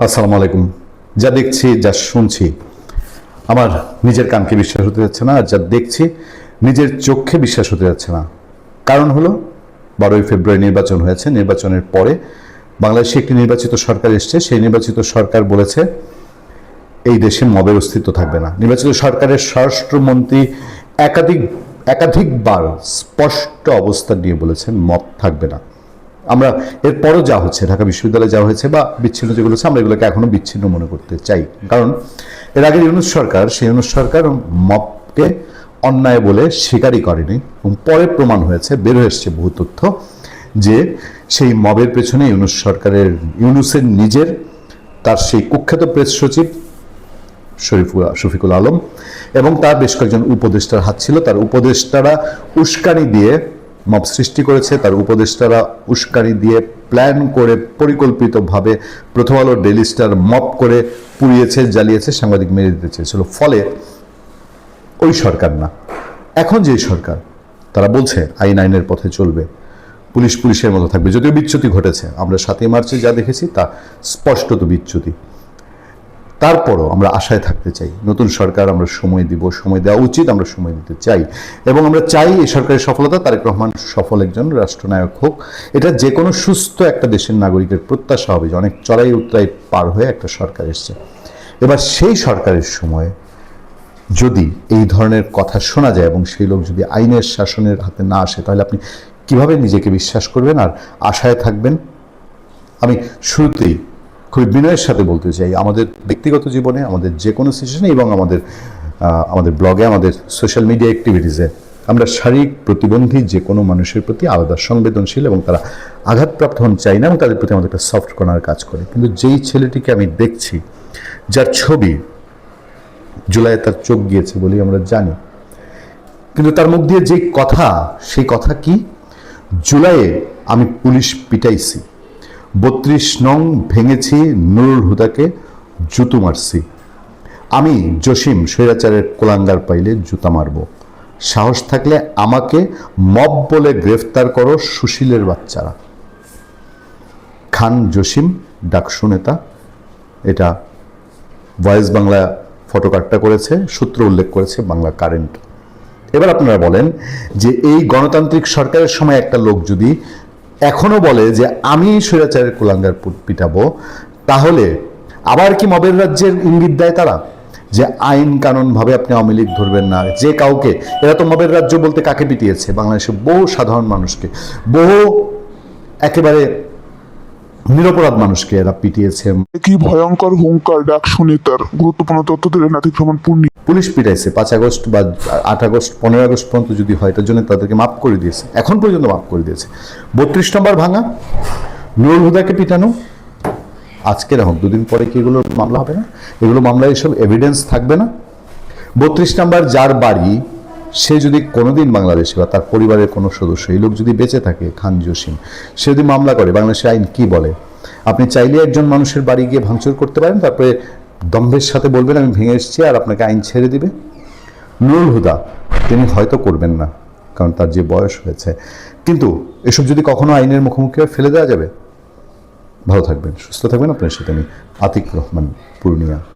আসসালামু আলাইকুম। যা দেখছি, যা শুনছি, আমার নিজের কানকে বিশ্বাস হতে যাচ্ছে না, আর যা দেখছি নিজের চোখে বিশ্বাস হতে যাচ্ছে না। কারণ হলো 12ই ফেব্রুয়ারি নির্বাচন হয়েছে। নির্বাচনের পরে বাংলাদেশে একটি নির্বাচিত সরকার এসছে। সেই নির্বাচিত সরকার বলেছে এই দেশে মবের অস্তিত্ব থাকবে না। নির্বাচিত সরকারের স্বরাষ্ট্রমন্ত্রী একাধিক একাধিকবার স্পষ্ট অবস্থান নিয়ে বলেছেন মব থাকবে না। আমরা এরপরও যা হচ্ছে, ঢাকা বিশ্ববিদ্যালয়ে যা হয়েছে বা বিচ্ছিন্ন যেগুলো হচ্ছে, আমরা এগুলোকে এখনো বিচ্ছিন্ন মনে করতে চাই। কারণ এর আগে ইউনূস সরকার, সেই ইউনূস সরকার মবকে অন্যায় বলে স্বীকারই করেনি, এবং পরে প্রমাণ হয়েছে, বের হয়ে এসছে বহু তথ্য যে সেই মবের পেছনে ইউনূসের নিজের, তার সেই কুখ্যাত প্রেস সচিব শফিকুল আলম এবং তার বেশ কয়েকজন উপদেষ্টার হাত ছিল। তার উপদেষ্টারা উস্কানি দিয়ে মব সৃষ্টি করেছে। তার উপদেষ্টারা উস্কানি দিয়ে প্ল্যান করে পরিকল্পিতভাবে প্রথম আলো, ডেইলি স্টার মব করে পুড়িয়েছে, জ্বালিয়েছে, সাংবাদিক মেরে দিতে চেয়েছিল। ফলে ওই সরকার না, এখন যে সরকার, তারা বলছে আইনের পথে চলবে, পুলিশের মতো থাকবে। যদিও বিচ্যুতি ঘটেছে, আমরা 7ই মার্চে যা দেখেছি তা স্পষ্টত বিচ্যুতি। তারপরও আমরা আশায় থাকতে চাই, নতুন সরকার আমরা সময় দিব, সময় দেওয়া উচিত, আমরা সময় দিতে চাই, এবং আমরা চাই এই সরকারের সফলতা, তারেক রহমান সফল একজন রাষ্ট্রনায়ক হোক। এটা যে কোনো সুস্থ একটা দেশের নাগরিকের প্রত্যাশা হবে যে অনেক চড়াই উতরাই পার হয়ে একটা সরকার এসছে। এবার সেই সরকারের সময় যদি এই ধরনের কথা শোনা যায় এবং সেই লোক যদি আইনের শাসনের হাতে না আসে, তাহলে আপনি কিভাবে নিজেকে বিশ্বাস করবেন আর আশায় থাকবেন? আমি শুরুতেই খুবই বিনয়ের সাথে বলতে চাই, আমাদের ব্যক্তিগত জীবনে, আমাদের যে কোনো সিচুয়েশনে এবং আমাদের ব্লগে, আমাদের সোশ্যাল মিডিয়া অ্যাক্টিভিটিসে আমরা শারীরিক প্রতিবন্ধী যে কোনো মানুষের প্রতি আলাদা সংবেদনশীল, এবং তারা আঘাতপ্রাপ্ত হন চাই না, এবং তাদের প্রতি আমাদের একটা সফট কর্নার কাজ করে। কিন্তু যেই ছেলেটিকে আমি দেখছি, যার ছবি জুলাইয়ে তার চোখ গিয়েছে বলেই আমরা জানি, কিন্তু তার মুখ দিয়ে যে কথা, সেই কথা কি? জুলাইয়ে আমি পুলিশ পিটাইছি, 32 নং ভেঙেছি, নুরুল হুদাকে জুতো মারছি, আমি জসিম স্বৈরাচারের কোলাঙ্গার পাইলে জুতা মারব, সাহস থাকলে আমাকে মব বলে গ্রেফতার করো সুশীলের বাচ্চারা। খান জসিম, ডাকসু নেতা। এটা ভয়েস বাংলা ফটোকার্ডটা করেছে, সূত্র উল্লেখ করেছে বাংলা কারেন্ট। এবার আপনারা বলেন যে এই গণতান্ত্রিক সরকারের সময় একটা লোক যদি এখনো বলে যে আমি স্বৈরাচারের কুলাঙ্গার পিটাবো, তাহলে আবার কি মবের রাজ্যের ইঙ্গিত দেয় তারা? যে আইন কানুন ভাবে আপনি আওয়ামী লীগ ধরবেন না যে কাউকে। এরা তো মবের রাজ্য বলতে কাকে পিটিয়েছে? বাংলাদেশে বহু সাধারণ মানুষকে, বহু একেবারে নিরপরাধ মানুষকে এরা পিটিয়েছে। কি ভয়ঙ্কর হুঙ্কার ডাকসু নেতার! গুরুত্বপূর্ণ তথ্য দিলেন নাতিক রহমান পূর্ণি। পুলিশ পিটাইছে 5 আগস্ট বা 8 আগস্ট, 15 আগস্ট পর্যন্ত যদি হয়, তার জন্য তাদেরকে মাফ করে দিয়েছে, এখন পর্যন্ত মাফ করে দিয়েছে। 32 নম্বর ভাঙা, নুরুল হুদাকে পিটানো, আজকে হোক, 2 দিন পরে কি এগুলো মামলা হবে না? এগুলো মামলায় এসব এভিডেন্স থাকবে না? 32 নম্বর যার বাড়ি, সে যদি কোনোদিন বাংলাদেশে বা তার পরিবারের কোনো সদস্য, এই লোক যদি বেঁচে থাকে, খান জসিম, সে যদি মামলা করে, বাংলাদেশের আইন কি বলে? আপনি চাইলে একজন মানুষের বাড়ি গিয়ে ভাঙচুর করতে পারেন, তারপরে দম্ভের সাথে বলবেন আমি ভেঙে এসেছি, আর আপনাকে আইন ছেড়ে দিবে। নুরুল হুদা তিনি হয়তো করবেন না, কারণ তার যে বয়স হয়েছে, কিন্তু এসব যদি কখনো আইনের মুখোমুখি ফেলে দেওয়া যাবে। ভালো থাকবেন, সুস্থ থাকবেন। আপনার সাথে আমি আতিক রহমান পূর্ণিয়া।